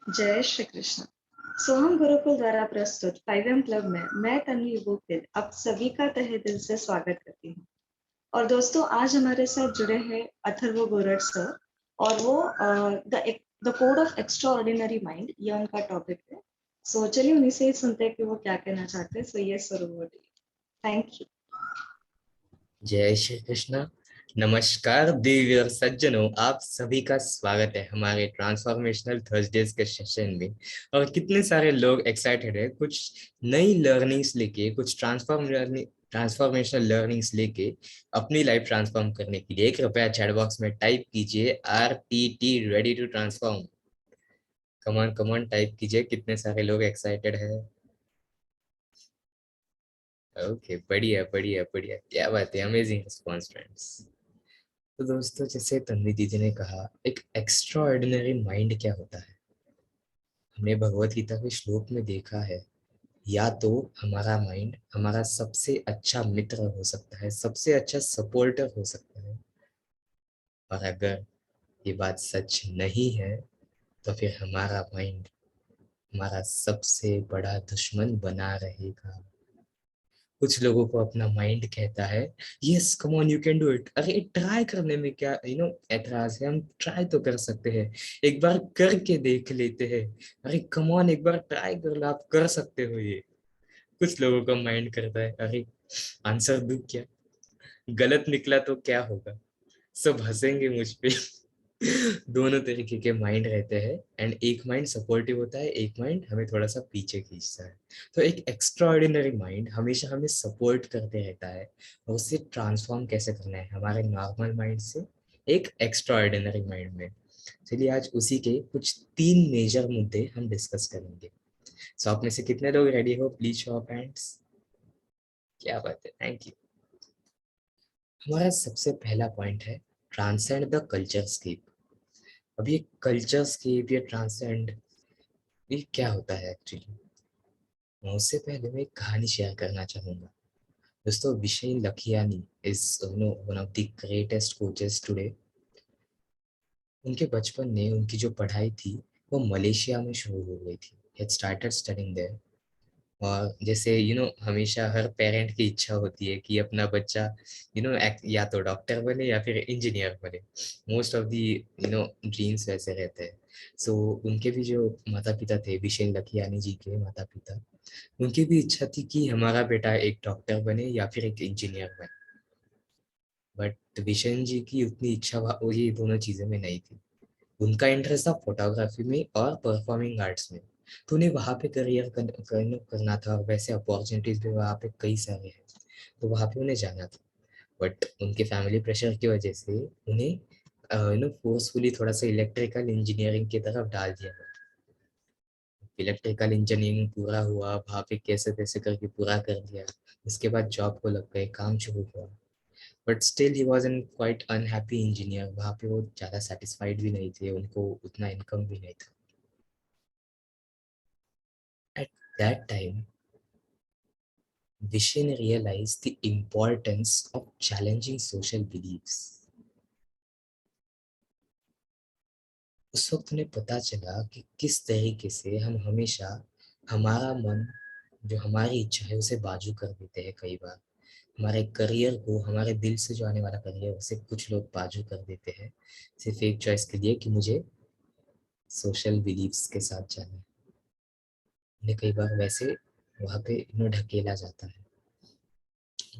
जय श्री कृष्ण। सोहम गुरुकुल द्वारा प्रस्तुत 5M क्लब में मैं तन्वी वोकिल आप सभी का तहे दिल से स्वागत करती हूँ। और दोस्तों, आज हमारे साथ जुड़े हैं अथर्व गोरड सर और वो the code of extraordinary mind, ये उनका टॉपिक है। सो चलिए उन्हीं से ही सुनते हैं कि वो क्या कहना चाहते हैं। So yes sir, over to you. Thank you. जय श्री कृष्ण। नमस्कार दिव्य सज्जनों, आप सभी का स्वागत है हमारे ट्रांसफॉर्मेशनल थर्सडेज के सेशन में। और कितने सारे लोग एक्साइटेड है कुछ नई लर्निंग्स लेके, कुछ ट्रांसफॉर्मेशनल लर्निंग्स लेके अपनी लाइफ ट्रांसफॉर्म करने के लिए। कृपया चैट बॉक्स में टाइप कीजिए RTT, ready to transform. Come on come on type कीजिए, कितने सारे लोग एक्साइटेड है। ओके, बढ़िया बढ़िया बढ़िया, क्या बात है, अमेजिंग रिस्पॉन्स फ्रेंड्स। तो दोस्तों, जैसे तन्वी दीदी ने कहा, एक एक्स्ट्रा ऑर्डिनरी माइंड क्या होता है। हमने भगवत गीता के श्लोक में देखा है, या तो हमारा माइंड हमारा सबसे अच्छा मित्र हो सकता है, सबसे अच्छा सपोर्टर हो सकता है, और अगर ये बात सच नहीं है तो फिर हमारा माइंड हमारा सबसे बड़ा दुश्मन बना रहेगा। कुछ लोगों को अपना माइंड कहता है, yes come on you can do it. अरे ट्राई करने में क्या एतराज है, हम ट्राई तो कर सकते हैं, एक बार करके देख लेते हैं। अरे कम ऑन, एक बार ट्राई कर लो, आप कर सकते हो ये। कुछ लोगों का माइंड करता है, अरे आंसर दूं क्या, गलत निकला तो क्या होगा, सब हंसेंगे मुझ पे। दोनों तरीके के माइंड रहते हैं। एंड एक माइंड सपोर्टिव होता है, एक माइंड हमें थोड़ा सा पीछे खींचता है। तो एक एक्स्ट्रा ऑर्डिनरी माइंड हमेशा हमें सपोर्ट करते रहता है। और उससे ट्रांसफॉर्म कैसे करना है हमारे नॉर्मल माइंड से एक एक्स्ट्रा ऑर्डिनरी माइंड में। चलिए आज उसी के कुछ 3 मेजर मुद्दे हम डिस्कस करेंगे। सो आप में से कितने लोग रेडी हो, प्लीज शो ऑफ हैंड्स। क्या बात है, थैंक यू। हमारा सबसे पहला पॉइंट है, ट्रांसेंड द कल्चर स्केप। अब ये कल्चर स्केप या ट्रांसेंड, ये क्या होता है एक्चुअली। मैं उससे पहले मैं एक कहानी शेयर करना चाहूंगा। दोस्तों, Vishen Lakhiani is one of the greatest coaches today. उनके बचपन में उनकी जो पढ़ाई थी वो मलेशिया में शुरू हो गई थी। He started studying there. और जैसे हमेशा हर पेरेंट की इच्छा होती है कि अपना बच्चा या तो डॉक्टर बने या फिर इंजीनियर बने। मोस्ट ऑफ दी ड्रीम्स वैसे रहते हैं। सो उनके भी जो माता पिता थे, विशेन लखियानी जी के माता पिता, उनकी भी इच्छा थी कि हमारा बेटा एक डॉक्टर बने या फिर एक इंजीनियर बने। बट विशेन जी की उतनी इच्छा ये दोनों चीजें में नहीं थी। उनका इंटरेस्ट था फोटोग्राफी में और परफॉर्मिंग आर्ट्स में। तो उन्हें वहाँ पे करना था। वैसे अपॉर्चुनिटीज भी वहाँ पे कई सारे हैं, तो वहाँ पे उन्हें जाना था। बट उनके फैमिली प्रेशर की वजह से उन्हें फोर्सफुली थोड़ा सा इलेक्ट्रिकल इंजीनियरिंग की तरफ डाल दिया गया। इलेक्ट्रिकल इंजीनियरिंग पूरा हुआ, वहाँ पे कैसे तैसे करके पूरा कर दिया। उसके बाद जॉब को लग गए, काम शुरू हुआ। But still he was an quite unhappy engineer. वहाँ पे वो ज़्यादा सेटिस्फाइड भी नहीं थे, उनको उतना इनकम भी नहीं था। At that time Vishen realized the importance of challenging social beliefs. उस वक्त उन्हें पता चला कि किस तरीके से हम हमेशा हमारा मन, जो हमारी इच्छा है, उसे बाजू कर देते हैं। कई बार हमारे करियर को, हमारे दिल से जो आने वाला करियर, उसे कुछ लोग बाजू कर देते हैं सिर्फ एक चॉइस के लिए कि मुझे सोशल बिलीफ्स के साथ जाना है। उन्हें कई बार वैसे वहाँ पे ढकेला जाता है।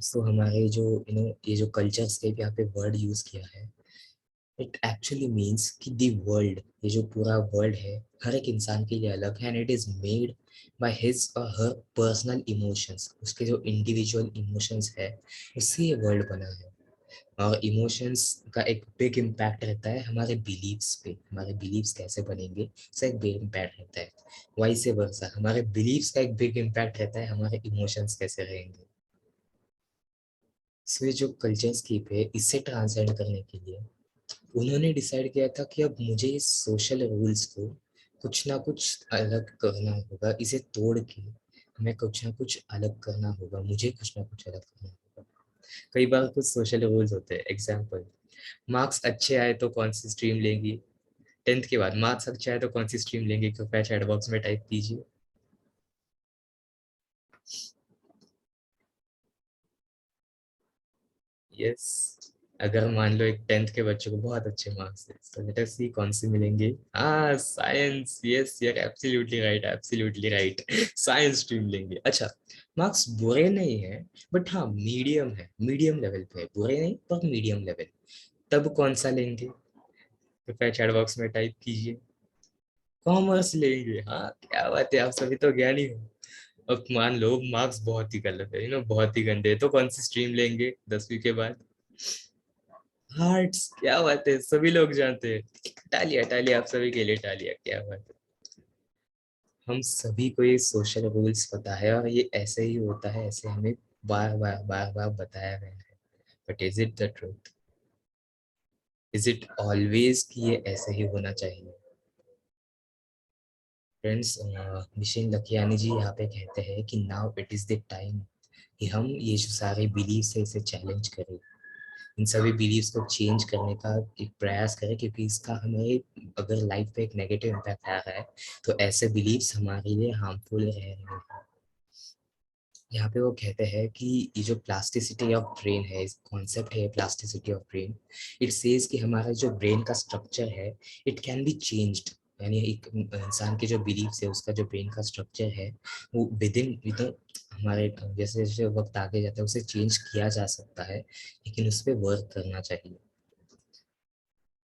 तो हमारे जो ये जो कल्चर स्केप यहाँ पे वर्ड यूज किया है, इट एक्चुअली मीन्स कि दी वर्ल्ड, ये जो पूरा वर्ल्ड है, हर एक इंसान के लिए अलग है। And it is made by his और हर पर्सनल इमोशंस। उसके जो इंडिविजुअल इमोशंस है, उससे ये वर्ल्ड बना है। और इमोशंस का एक बिग इम्पैक्ट रहता है हमारे बिलीव्स पे। हमारे बिलीव्स कैसे बनेंगे, उसका एक बिग इम्पैक्ट रहता है। वैसे वर्सा हमारे बिलीव्स का एक बिग इम्पैक्ट रहता है हमारे इमोशंस कैसे रहेंगे। सो ये जो कल्चर स्कीप है, इससे ट्रांसलेट करने के लिए उन्होंने डिसाइड किया था कि अब मुझे इस सोशल रूल्स को कुछ ना कुछ अलग करना होगा। इसे तोड़ के हमें कुछ ना कुछ अलग करना होगा, मुझे कुछ ना कुछ अलग करना होगा। कई बार कुछ सोशल रूल्स होते हैं। एग्जाम्पल, मार्क्स अच्छे आए तो कौन सी स्ट्रीम लेंगी? 10th के बाद मार्क्स अच्छे आए तो कौन सी स्ट्रीम लेंगे? कृपया चैट बॉक्स में टाइप कीजिए। यस, अगर मान लो एक 10th के बच्चे को बहुत अच्छे मार्क्स है तो लेट अस सी कौन से मिलेंगे। हाँ, science, yes you are absolutely right, absolutely right. Science stream लेंगे। अच्छा, मार्क्स बुरे नहीं है, बट हाँ मीडियम है, मीडियम लेवल पे है, बुरे नहीं पर मीडियम लेवल। तब कौन सा लेंगे? कृपया चैट बॉक्स में टाइप कीजिए। कॉमर्स लेंगे। हाँ, क्या बात है, आप सभी तो ज्ञानी हो। अब मान लो मार्क्स बहुत ही गलत है, बहुत ही गंदे है, तो कौन सी स्ट्रीम लेंगे 10वीं के बाद? आर्ट्स। क्या बात है, सभी लोग जानते हैं। तालियां तालियां आप सभी के लिए, तालियां, क्या बात है। हम सभी को ये सोशल रूल्स पता है और ये ऐसे ही होता है, ऐसे हमें बार बार बार बार बताया गया है। But is it the truth? Is it always कि ये ऐसे ही होना चाहिए? फ्रेंड्स, मिशन लकियानी जी यहाँ पे कहते हैं कि now it is the time कि हम ये जो सारे बिलीव्स है इसे चैलेंज करें, इन सभी बिलीव्स को चेंज करने का एक प्रयास करें, क्योंकि इसका हमें अगर लाइफ पे एक नेगेटिव इम्पैक्ट आ रहा है तो ऐसे बिलीव्स हमारे लिए हार्मफुल रह रहे हैं। यहाँ पे वो कहते हैं कि ये जो प्लास्टिसिटी ऑफ ब्रेन है, इस कॉन्सेप्ट है plasticity of brain, it says कि हमारा जो ब्रेन का स्ट्रक्चर है इट कैन बी चेंज्ड। यानी एक इंसान के जो बिलीव्स है उसका जो ब्रेन का स्ट्रक्चर है वो विद इन हमारे जैसे जैसे वक्त आगे जाता है उसे चेंज किया जा सकता है, लेकिन उस पर वर्क करना चाहिए।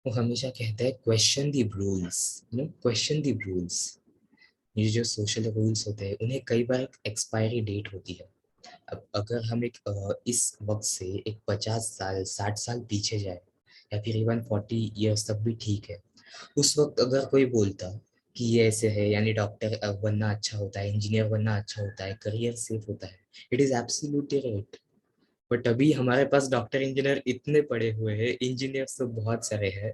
वो हमेशा कहता है क्वेश्चन दी रूल्स, क्वेश्चन दी रूल्स। ये जो सोशल रूल्स होते हैं उन्हें कई बार एक एक्सपायरी डेट होती है। अब अगर हम एक इस वक्त से एक 50 साल 60 साल पीछे जाए या फिर इवन 40 ईयर्स तक भी ठीक है, उस वक्त अगर कोई बोलता कि ये ऐसे है, यानी डॉक्टर बनना अच्छा होता है, इंजीनियर बनना अच्छा होता है, करियर सेफ होता है, it is absolutely right. But अभी हमारे पास डॉक्टर इंजीनियर इतने पड़े हुए हैं, इंजीनियर्स तो बहुत सारे हैं,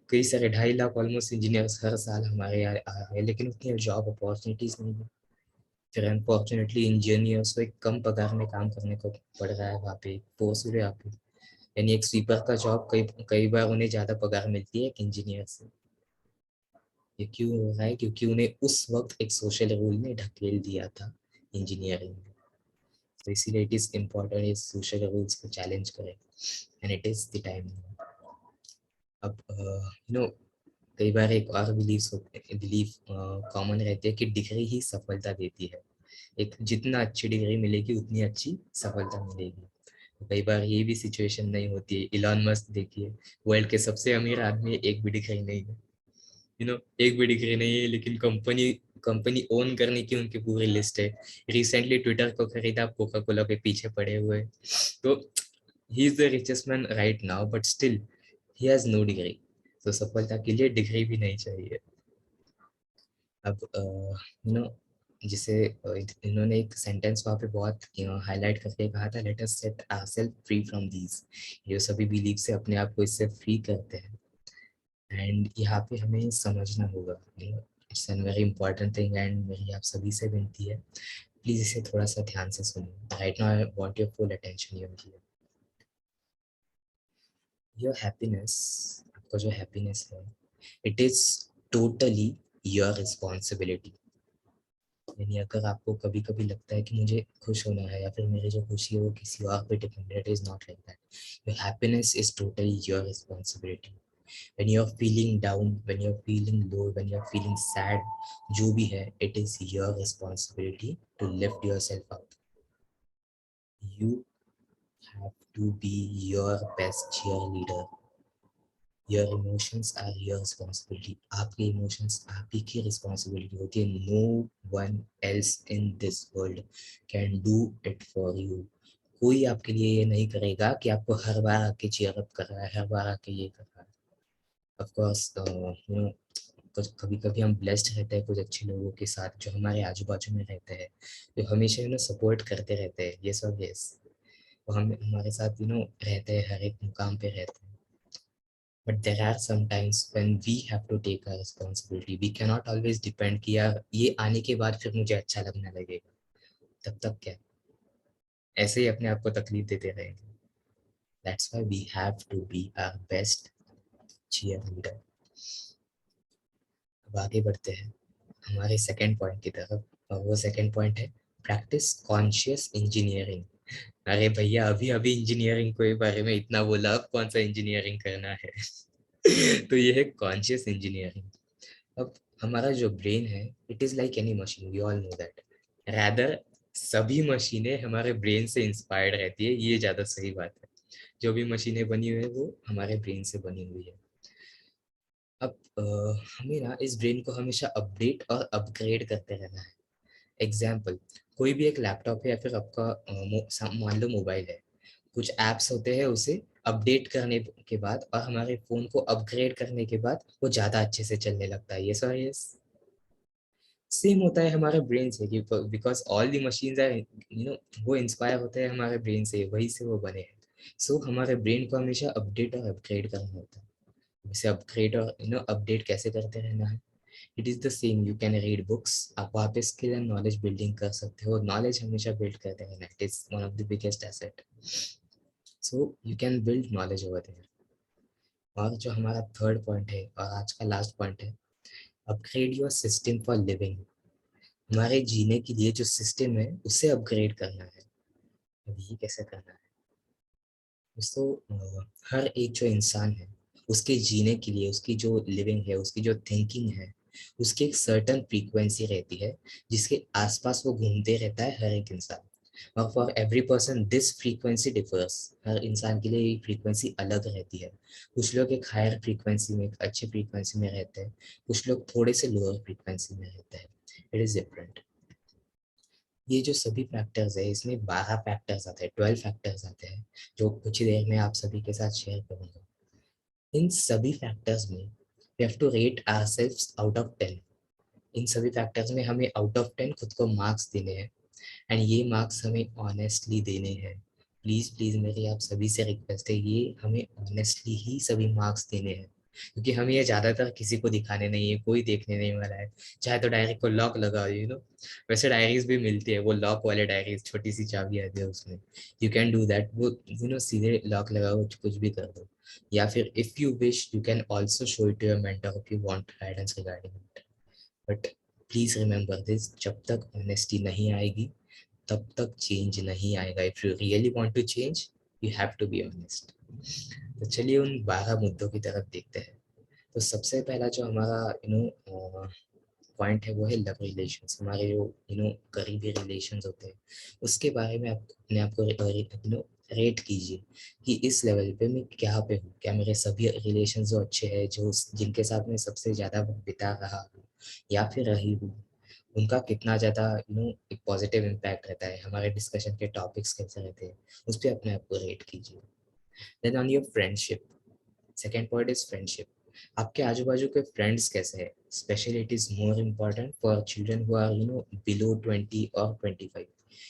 कई सारे 2.5 लाख ऑलमोस्ट इंजीनियर्स हर साल हमारे यहाँ आ रहे हैं, लेकिन उतनी जॉब अपॉर्चुनिटीज नहीं है। फिर अनफॉर्चुनेटली इंजीनियर्स को एक कम पगार में काम करने को पड़ रहा है वहाँ पे, फोर्सफुली यहाँ पे। यानी एक स्वीपर का जॉब कई कई बार उन्हें ज्यादा पगार मिलती है एक इंजीनियर से। ये क्यों हो रहा है? क्योंकि उन्हें उस वक्त एक सोशल रूल ने ढकेल दिया था इंजीनियरिंग में। तो इसीलिए इट इज इम्पोर्टेंट इस सोशल रूल्स को चैलेंज करें, and it is the time. अब कई बार एक और बिलीफ कॉमन रहती है कि डिग्री ही सफलता देती है। एक जितना अच्छी डिग्री मिलेगी उतनी अच्छी सफलता मिलेगी। तो कई बार ये भी सिचुएशन नहीं होती है। इलॉन मस्क देखिए, वर्ल्ड के सबसे अमीर आदमी है, एक भी डिग्री नहीं है। एक भी डिग्री नहीं है, लेकिन कंपनी कंपनी ओन करने की उनकी पूरी लिस्ट है। रिसेंटली ट्विटर को खरीदा, कोका कोला के पीछे पड़े हुए। तो he is the richest man right now, but still he has no degree. तो सफलता के लिए डिग्री भी नहीं चाहिए। अब जिसे इन्होंने एक सेंटेंस वहाँ पे बहुत हाईलाइट करके कहा था, let us set ourselves free from these. ये सभी बिलीफ से अपने आप को इससे फ्री करते हैं। एंड यहाँ पे हमें समझना होगा, it's an very important thing, and मेरी आप सभी से विनती है, प्लीज इसे थोड़ा सा ध्यान से सुनो। Right now I want your full attention. Your happiness, आपका जो हैप्पीनेस है, it is totally your responsibility. यानी अगर आपको कभी कभी लगता है कि मुझे खुश होना है या फिर मेरी जो खुशी है वो किसी और पे dependent, is not like that. Your happiness is totally your responsibility. when you're feeling down, when you're feeling low, when you're feeling sad, जो भी है, it is your responsibility to lift yourself up. You have to be your best cheerleader. Your emotions are your responsibility. आपके emotions आप ही की responsibility होती है। No one else in this world can do it for you. कोई आपके लिए ये नहीं करेगा कि आपको हर बार आके चीयर अप कर रहा है, हर बार आके ये कर रहा है। ऑफ कोर्स कुछ कभी कभी हम ब्लेस्ड रहते हैं कुछ अच्छे लोगों के साथ जो हमारे आजू बाजू में रहते हैं, जो हमेशा सपोर्ट करते रहते हैं, ये सब यस, वो हम हमारे साथ रहते हैं, हर एक मुकाम पे रहते हैं। But there are sometimes when we have to take a responsibility. We can not always depend कि यार ये आने के बाद फिर मुझे अच्छा लगने लगेगा, तब तक क्या, ऐसे ही अपने आप को तकलीफ देते रहेंगे। That's why we have to be our best cheerleader. अब आगे बढ़ते हैं हमारे सेकंड पॉइंट की तरफ, और वो सेकंड पॉइंट है प्रैक्टिस कॉन्शियस इंजीनियरिंग। अरे भैया, अभी अभी इंजीनियरिंग के बारे में इतना बोला, अब कौन सा इंजीनियरिंग करना है? तो ये है कॉन्शियस इंजीनियरिंग। अब हमारा जो ब्रेन है, it is like any machine, we all know that. Rather सभी मशीनें हमारे ब्रेन से इंस्पायर्ड रहती है, ये ज्यादा सही बात है। जो भी मशीनें बनी हुई है वो हमारे ब्रेन से बनी हुई है। अब हमें ना इस ब्रेन को हमेशा अपडेट और अपग्रेड करते रहना है। एग्जाम्पल, कोई भी एक लैपटॉप है या फिर आपका मान लो मोबाइल है, कुछ एप्स होते हैं, उसे अपडेट करने के बाद और हमारे फोन को अपग्रेड करने के बाद वो ज्यादा अच्छे से चलने लगता है। यस और यस, सेम होता है हमारे ब्रेन से कि because all the machines are वो इंस्पायर होते हैं हमारे ब्रेन से, वही से वो बने हैं। सो हमारे ब्रेन को हमेशा अपडेट और अपग्रेड करना होता है। इसे अपग्रेड और अपडेट कैसे करते रहना है? It is the same, you can read books, आप वहाँ पे स्किल एंड नॉलेज बिल्डिंग कर सकते हो। नॉलेज हमेशा बिल्ड करते रहना, it is one of the biggest asset. So you can build knowledge over there. और जो हमारा थर्ड पॉइंट है और आज का लास्ट पॉइंट है, upgrade your system for living. हमारे जीने के लिए जो सिस्टम है उसे अपग्रेड करना है। अब ये कैसे करना है दोस्तों? हर एक जो इंसान है, उसके जीने के लिए, उसकी जो लिविंग है, उसकी जो थिंकिंग है, उसकी एक सर्टन फ्रीक्वेंसी रहती है जिसके आसपास वो घूमते रहता है हर एक इंसान। और for every person this frequency differs. हर इंसान के लिए ये फ्रीक्वेंसी अलग रहती है। कुछ लोग एक हायर फ्रीक्वेंसी में, एक अच्छी फ्रीक्वेंसी में रहते हैं, कुछ लोग थोड़े से लोअर फ्रीक्वेंसी में रहते हैं। It is different. ये जो सभी फैक्टर्स है, इसमें 12 फैक्टर्स आते हैं, 12 फैक्टर्स आते हैं, जो कुछ ही देर में आप सभी के साथ शेयर करूंगा। इन सभी फैक्टर्स में we have to rate ourselves out of 10। इन सभी फैक्टर्स में हमें आउट ऑफ 10 खुद को मार्क्स देने हैं, एंड ये मार्क्स हमें ऑनेस्टली देने हैं। प्लीज प्लीज मेरी आप सभी से रिक्वेस्ट है, ये हमें ऑनेस्टली ही सभी मार्क्स देने हैं, क्योंकि हमें ये ज्यादातर किसी को दिखाने नहीं है, कोई देखने नहीं वाला है। चाहे तो डायरी को लॉक लगाओ, वैसे डायरीज भी मिलती है, वो लॉक वाले डायरीज, छोटी सी चाबी आती है उसमें, यू कैन डू दैट। वो सीधे लॉक लगाओ, कुछ भी कर दो। या फिर if you wish you can also show it to your mentor if you want guidance regarding it. But please remember this, जब तक ऑनेस्टी नहीं आएगी तब तक चेंज नहीं आएगा। If you really want to change, you have to be honest. तो चलिए उन 12 मुद्दों की तरफ देखते हैं। तो सबसे पहला जो हमारा पॉइंट है वो है लव रिलेशंस। हमारे जो करीबी रिलेशंस होते हैं, उसके बारे में आप अपने आप को रेट कीजिए कि इस लेवल पे मैं क्या पे हूँ। क्या मेरे सभी रिलेशन जो अच्छे हैं, जो जिनके साथ मैं सबसे ज्यादा वक्त बिता रहा हूँ या फिर रही हूँ, उनका कितना ज्यादा एक पॉजिटिव इम्पैक्ट रहता है, हमारे डिस्कशन के टॉपिक्स कैसे रहते हैं, उस पर अपने आप को रेट कीजिए। Then on your friendship, second point is friendship. आपके आजू बाजू के फ्रेंड्स कैसे हैं? Specially it is more important for children who are below 20 और 25,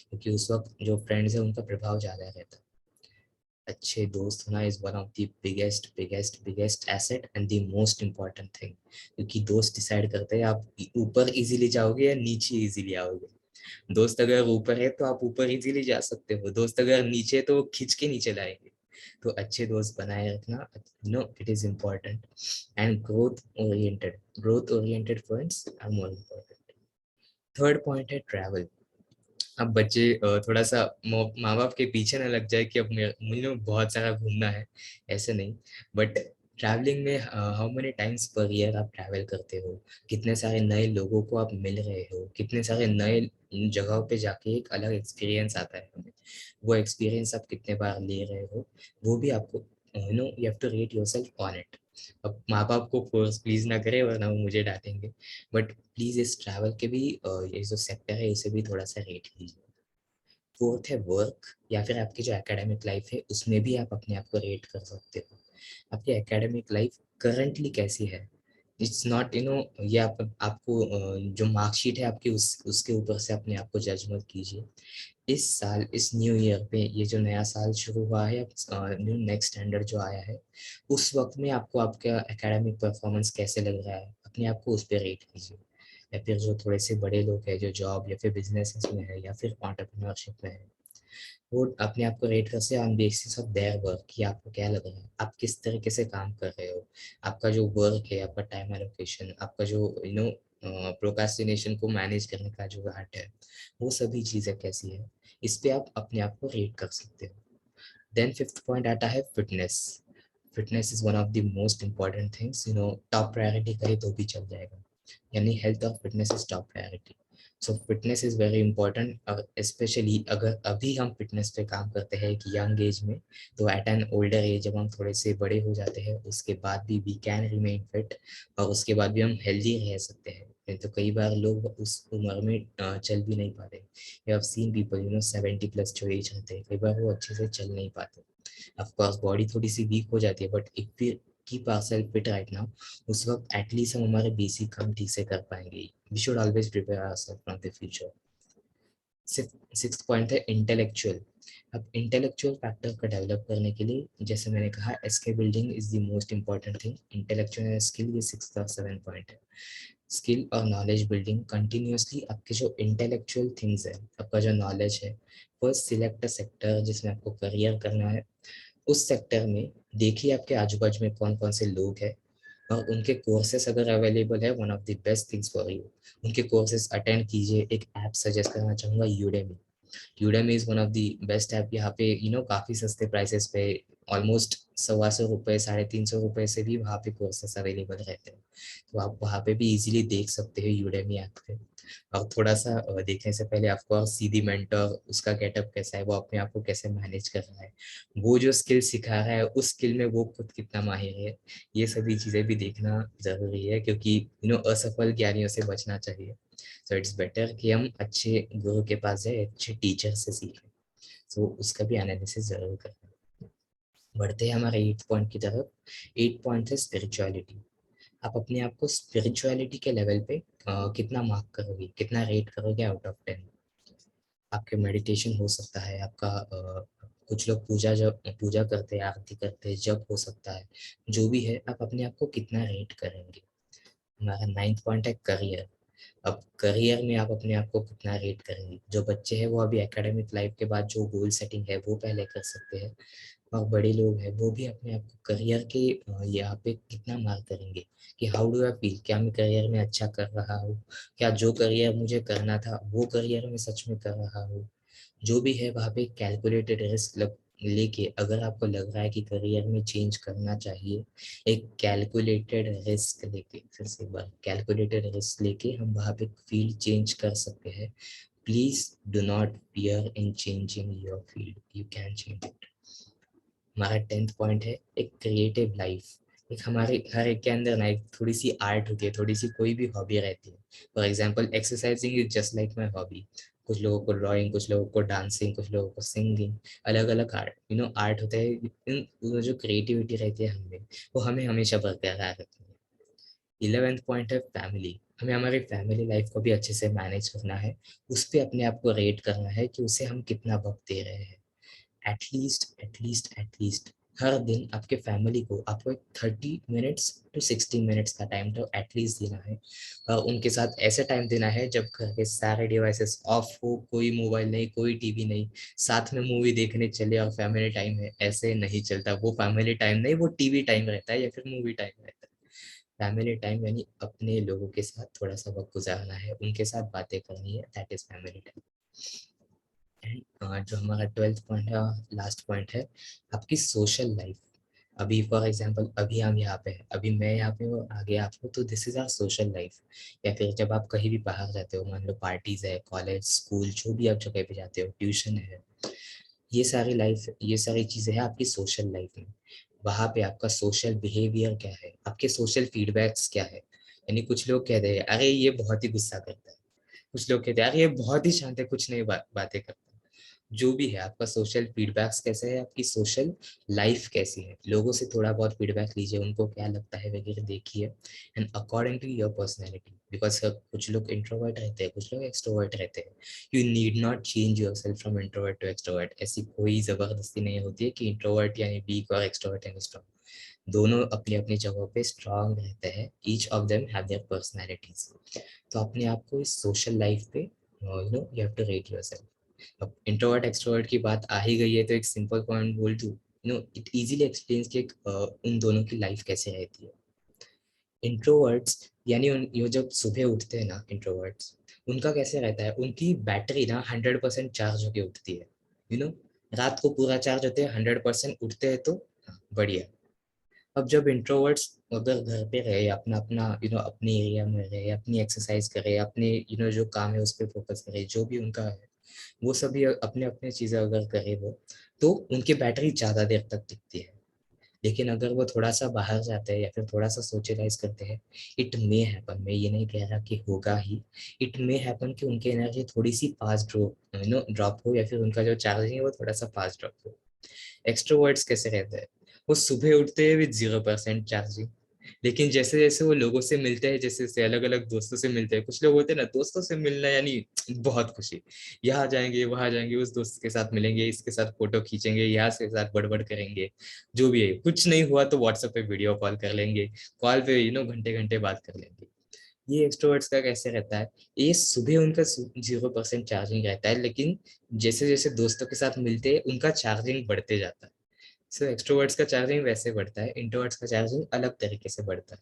क्योंकि उस वक्त जो फ्रेंड्स है उनका प्रभाव ज्यादा रहता है। अच्छे दोस्त होना is one of the biggest biggest biggest asset and the most important thing, क्योंकि दोस्त डिसाइड करते हैं आप ऊपर इजीली जाओगे या नीचे इजीली आओगे। दोस्त अगर ऊपर है तो आप ऊपर इजीली जा सकते हो, दोस्त अगर नीचे है तो वो खींच के नीचे लाएंगे। तो अच्छे दोस्त बनाए रखना, it is important. And growth oriented friends are more important. Third point है ट्रैवल। अब बच्चे थोड़ा सा माँ बाप के पीछे ना लग जाए कि अब मुझे बहुत सारा घूमना है, ऐसे नहीं। बट ट्रैवलिंग में how many times per year आप ट्रैवल करते हो, कितने सारे नए लोगों को आप मिल रहे हो, कितने सारे नए जगहों पे जाके एक अलग एक्सपीरियंस आता है हमें, वो एक्सपीरियंस आप कितने बार ले रहे हो, वो भी आपको you have to rate yourself on it. अब माँ बाप को फोर्स प्लीज ना करे वरना वो मुझे डांटेंगे, बट प्लीज इस ट्रैवल के भी ये जो सेक्टर है इसे भी थोड़ा सा रेट कीजिए। फोर्थ है वर्क, या फिर आपकी जो एकेडमिक लाइफ है उसमें भी आप अपने आप को रेट कर सकते हो। आपकी एकेडमिक लाइफ करंटली कैसी है? इट्स नॉट ये आपको जो मार्कशीट है आपकी उसके ऊपर से अपने आप को जज मत कीजिए। इस साल, इस न्यू ईयर पे, ये जो नया साल शुरू हुआ है, नेक्स्ट स्टैंडर्ड जो आया है, उस वक्त में आपको आपका एकेडमिक परफॉर्मेंस कैसे लग रहा है, अपने आप को उस पर रेट कीजिए। या फिर जो थोड़े से बड़े लोग हैं जो जॉब या फिर बिजनेस में है या फिर एंटरप्रेन्योरशिप में है, वो अपने आप को रेट कर से on basis of their work, कि आपको क्या लग रहा है, आप किस तरीके से काम कर रहे हो, आपका जो वर्क है, आपका टाइम एलोकेशन, आपका जो प्रोक्रास्टिनेशन को मैनेज करने का जो आर्ट है, वो सभी चीज़ें कैसी है, इस पे आप अपने आप को रेट कर सकते हो। देन फिफ्थ पॉइंट आता है fitness. Fitness is one of the most important things, top priority करें तो भी चल जाएगा, यानी हेल्थ और fitness is top priority. So fitness is very important, और स्पेशली अगर अभी हम फिटनेस पे काम करते हैं एक यंग एज में, तो एट एन ओल्डर एज जब हम थोड़े से बड़े हो जाते हैं उसके बाद भी वी कैन रिमेन फिट, और उसके बाद भी हम हेल्दी रह सकते हैं। नहीं तो कई बार लोग उस उम्र में चल भी नहीं पाते। You have seen people 70 plus जो एज रहते हैं, कई बार वो अच्छे से चल नहीं पाते। ऑफ कोर्स बॉडी थोड़ी सी वीक हो जाती है, but if we keep ourself fit right now, उस वक्त एटलीस्ट हम हमारे बेसिक काम ठीक से कर पाएंगे। We should always prepare ourself for the future. Sixth point है इंटेलेक्चुअल। अब इंटेलेक्चुअल फैक्टर को डेवलप करने के लिए, जैसे मैंने कहा, skill building is the most important thing. Intellectual skill ये सिक्स्थ और सेवन पॉइंट है। स्किल और नॉलेज बिल्डिंग कंटिन्यूअसली, आपके जो इंटेलेक्चुअल थिंग्स है, आपका जो नॉलेज है, फर्स्ट सिलेक्ट अ सेक्टर जिसमें आपको करियर करना है। उस सेक्टर में देखिए आपके आजू बाजू में कौन कौन से लोग हैं, और उनके कोर्सेस अगर अवेलेबल है, one of the best things for you, उनके कोर्सेस अटेंड कीजिए। एक ऐप सजेस्ट करना चाहूंगा, Udemy. Udemy is one of the best app. यहाँ पे काफी सस्ते प्राइसेस पे, ऑलमोस्ट 125 रुपये, 350 रुपये से भी वहाँ पे कोर्सेस अवेलेबल रहते हैं। तो आप वहाँ पे भी इजीली देख सकते हो यूडेमी ऐप पे। और थोड़ा सा देखने से पहले आपको सीधी मेंटर, उसका गेटअप कैसा है, वो अपने आप को कैसे मैनेज कर रहा है, वो जो स्किल सिखा रहा है उस स्किल में वो खुद कितना माहिर है, ये सभी चीजें भी देखना जरूरी है, क्योंकि असफल ज्ञानियों से बचना चाहिए। सो इट्स बेटर कि हम अच्छे गुरु के पास जाए, अच्छे टीचर से सीखें। सो उसका भी एनालिसिस जरूर करना। बढ़ते हैं हमारे 8 पॉइंट की तरफ। 8 पॉइंट है स्पिरिचुअलिटी। आप अपने आप को स्पिरिचुअलिटी के लेवल पे कितना मार्क करोगे, कितना रेट करोगे आउट ऑफ 10। आपके मेडिटेशन हो सकता है, आपका कुछ लोग पूजा करते हैं, आरती करते हैं, जब हो सकता है, जो भी है, आप अपने आप को कितना रेट करेंगे। हमारा 9th पॉइंट है करियर। अब करियर में आप अपने आप को कितना रेट करेंगे। जो बच्चे हैं वो अभी एकेडमिक लाइफ के बाद जो गोल सेटिंग है वो पहले कर सकते हैं, और बड़े लोग हैं वो भी अपने आप को करियर के यहाँ पे कितना मार्क करेंगे, कि हाउ डू आई फील, क्या मैं करियर में अच्छा कर रहा हूँ, क्या जो करियर मुझे करना था वो करियर में सच में कर रहा हूँ। जो भी है वहाँ पे कैलकुलेटेड रिस्क लेके, अगर आपको लग रहा है कि करियर में चेंज करना चाहिए, एक कैलकुलेटेड रिस्क लेके, फिर से एक बार कैलकुलेटेड रिस्क लेके हम वहाँ पे फील्ड चेंज कर सकते हैं। Please do not fear in changing your field, you can change it. हमारा 10th पॉइंट है एक क्रिएटिव लाइफ। एक हमारे हर एक के अंदर ना एक थोड़ी सी आर्ट होती है, थोड़ी सी कोई भी हॉबी रहती है। For example exercising is just like my hobby. कुछ लोगों को ड्राइंग, कुछ लोगों को डांसिंग, कुछ लोगों को सिंगिंग, अलग अलग आर्ट आर्ट होता है। इन वो जो क्रिएटिविटी रहती है हमें, वो हमें हमेशा बरकरार रखनी है। 11th पॉइंट है फैमिली। हमें हमारी फैमिली लाइफ को भी अच्छे से मैनेज करना है। उस पर अपने आप को रेट करना है कि उसे हम कितना वक्त दे रहे हैं। एटलीस्ट हर दिन आपके फैमिली को आपको एक 30 मिनट्स टू 60 मिनट्स का टाइम तो एटलीस्ट देना है। और उनके साथ ऐसे टाइम देना है जब घर के सारे डिवाइसेस ऑफ हो, कोई मोबाइल नहीं, कोई टीवी नहीं, साथ में मूवी देखने चले और फैमिली टाइम है, ऐसे नहीं चलता। वो फैमिली टाइम नहीं, वो टीवी टाइम रहता है या फिर मूवी टाइम रहता है। फैमिली टाइम यानी अपने लोगों के साथ थोड़ा सा वक्त गुजारना है, उनके साथ बातें करनी है, that is family time. And जो हमारा 12th पॉइंट है, लास्ट पॉइंट है, आपकी सोशल लाइफ। अभी फॉर एग्जांपल अभी हम यहाँ पे हैं, अभी मैं यहाँ पे हूँ, आगे आप हो, तो this is our social life. या फिर जब आप कहीं भी बाहर जाते हो, मान लो पार्टीज है, कॉलेज, स्कूल, जो भी आप जगह पे जाते हो, ट्यूशन है, ये सारी लाइफ, ये सारी चीजें हैं आपकी सोशल लाइफ में। वहां पे आपका सोशल बिहेवियर क्या है, आपके सोशल फीडबैक्स क्या है। यानी कुछ लोग कहते हैं अरे ये बहुत ही गुस्सा करता है, कुछ लोग कहते हैं अरे ये बहुत ही शांत है, कुछ नहीं बातें करता। जो भी है, आपका सोशल फीडबैक्स कैसे है, आपकी सोशल लाइफ कैसी है, लोगों से थोड़ा बहुत फीडबैक लीजिए, उनको क्या लगता है वगैरह देखिए, and according to your personality, because कुछ लोग इंट्रोवर्ट रहते हैं, कुछ लोग एक्सट्रोवर्ट रहते हैं। You need not change your self from introvert to extrovert. ऐसी कोई जबरदस्ती नहीं होती है कि इंट्रोवर्ट यानी वीक और एक्सट्रोवर्ट यानी स्ट्रॉन्ग। दोनों अपनी अपनी जगहों पे स्ट्रांग रहते हैं, each of them have their personalities. तो अपने आप को इस सोशल लाइफ पे you have to rate yourself. अब इंट्रोवर्ट एक्सट्रोवर्ट की बात आ ही गई है तो एक सिंपल पॉइंट बोल दूं, इट इजीली एक्सप्लेन्स कि उन दोनों की लाइफ कैसे रहती है। इंट्रोवर्ट्स यानी ये जब सुबह उठते हैं ना इंट्रोवर्ट्स, उनका कैसे रहता है, उनकी बैटरी ना 100% चार्ज होके उठती है। यू नो रात को पूरा चार्ज होते हैं, 100% उठते हैं तो बढ़िया। अब जब इंट्रोवर्ट्स अगर घर पे रहे, अपना अपना अपने एरिया में रहे, अपनी एक्सरसाइज करे, अपने जो काम है उस पर फोकस करे, जो भी उनका है वो सभी अपने अपने चीजें अगर करे वो, तो उनकी बैटरी ज्यादा देर तक टिकती है। लेकिन अगर वो थोड़ा सा बाहर जाते हैं या फिर थोड़ा सा सोशलाइज करते हैं, इट मे हैपन, मैं ये नहीं कह रहा कि होगा ही, इट मे हैपन कि उनकी एनर्जी थोड़ी सी फास्ट ड्रॉप हो, या फिर उनका जो चार्जिंग है वो थोड़ा सा फास्ट ड्रॉप हो। एक्सट्रोवर्ट्स कैसे रहते हैं, वो सुबह उठते हैं विद 0% चार्जिंग, लेकिन जैसे जैसे वो लोगों से मिलते हैं, जैसे जैसे अलग अलग दोस्तों से मिलते हैं, कुछ लोग होते हैं ना दोस्तों से मिलना यानी बहुत खुशी, यहाँ जाएंगे वहां जाएंगे, उस दोस्त के साथ मिलेंगे, इसके साथ फोटो खींचेंगे, यहाँ से साथ बड़बड़ करेंगे, जो भी है, कुछ नहीं हुआ तो व्हाट्सएप पे वीडियो कॉल कर लेंगे, कॉल पे घंटे घंटे बात कर लेंगे। ये एक्सट्रोवर्ट्स का कैसे रहता है, ये सुबह उनका 0% चार्जिंग रहता है, लेकिन जैसे जैसे दोस्तों के साथ मिलते हैं उनका चार्जिंग बढ़ते जाता है। सो एक्सट्रोवर्ट्स का चार्जिंग वैसे बढ़ता है, इंट्रोवर्ट्स का चार्जिंग अलग तरीके से बढ़ता है।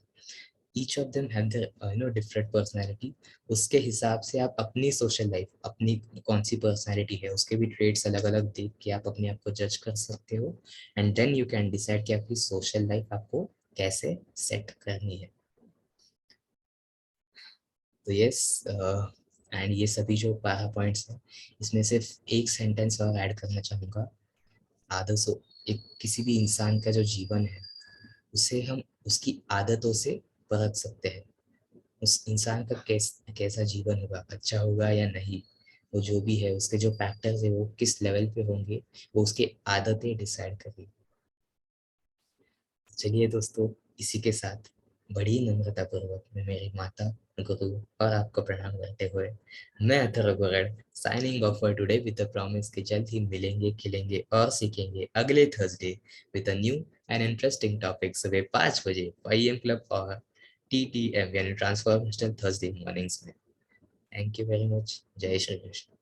Each of them have their different personality. उसके हिसाब से आप अपनी सोशल लाइफ, अपनी कौन सी पर्सनालिटी है उसके भी ट्रेड्स अलग अलग देख के आप अपने आप को जज कर सकते हो, and then you can decide कि आपकी सोशल लाइफ आपको कैसे सेट करनी है। तो यस, एंड ये सभी जो 12 पॉइंट्स हैं, इसमें सिर्फ एक सेंटेंस और ऐड करना चाहूँगा। आदतों, एक किसी भी इंसान का जो जीवन है उसे हम उसकी आदतों से परख सकते हैं। उस इंसान का कैसा जीवन होगा, अच्छा होगा या नहीं, वो जो भी है उसके जो फैक्टर्स है वो किस लेवल पे होंगे, वो उसके आदतें डिसाइड करेगी। चलिए दोस्तों, इसी के साथ बड़ी नम्रता पूर्वक मैं मेरी माता, गुरु और आपको प्रणाम करते हुए, मैं Atharva Gogad signing off for today with the promise कि जल्द ही मिलेंगे, खिलेंगे और सीखेंगे अगले Thursday with a new and interesting topic सुबह 5 बजे YM क्लब और TTM यानी ट्रांसफॉर्मेशनल थर्सडे मॉर्निंग्स में। Thank you very much. जय श्री कृष्ण।